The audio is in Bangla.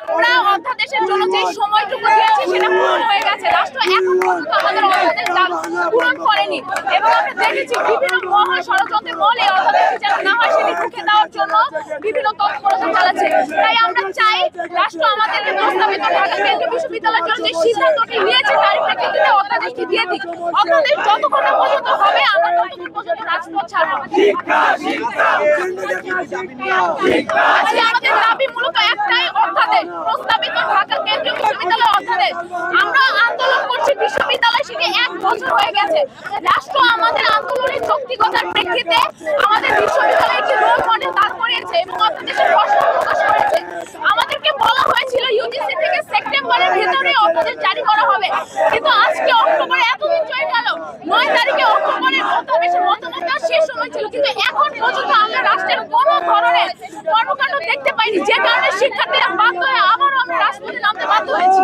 আমরা অধ্যাদেশের জন্য যে সময়টুকু দিয়েছি সেটা পূরণ হয়ে গেছে। রাষ্ট্র এখন পর্যন্ত আমাদের অধ্যাদেশ পূরণ করেনি এবং আমরা দেখেছি বিভিন্ন মহা ষড়যন্ত্রের মলে অধ্যাদেশ যেন না হয় সেটি রুখে দেওয়ার জন্য বিভিন্ন তৎপরতা চালাচ্ছে। তাই আমরা চাই রাষ্ট্র আমাদেরকে প্রস্তাবিত ঢাকা কেন্দ্রীয় বিশ্ববিদ্যালয়ের জন্য যে সিদ্ধান্তটি নিয়েছে তার প্রেক্ষিতে অধ্যাদেশটি দিয়ে দিক। অধ্যাদেশ যতক্ষণ না পর্যন্ত হবে আমরা ততক্ষণ পর্যন্ত রাজপথ ছাড়ব না। আমাদের দাবি মূলত একটাই, অধ্যাদেশ, প্রস্তাবিত ঢাকা কেন্দ্রীয় বিশ্ববিদ্যালয়ের অধ্যাদেশ। আমরা আন্দোলন করছি বিশ্ববিদ্যালয় থেকে 1 বছর হয়ে গেছে। রাষ্ট্র আমাদের আন্দোলনের যৌক্তিকতার প্রেক্ষিতে আমাদের বিশ্ববিদ্যালয়ে একটি রোল মডেল দাঁড় করিয়েছে এবং অধ্যাদেশের প্রশ্ন প্রকাশ করেছে। আমাদেরকে বলা হয়েছিল ইউজিসি থেকে সেপ্টেম্বরের ভেতরে অধ্যাদেশ জারি করা হবে, কিন্তু আজকে অক্টোবরে এতদিন চলে গেল। 9 তারিখে অক্টোবরের অধ্যাদেশের মতামত শেষ হয়েছিল, কিন্তু এখন পর্যন্ত আমরা রাষ্ট্রের কোনো ধরনের কর্মকাণ্ড দেখতে পাইনি, যে কারণে শিক্ষার্থীরা বাধ্য হয়ে আবারও আমরা রাজপথে নামতে বাধ্য হয়েছি।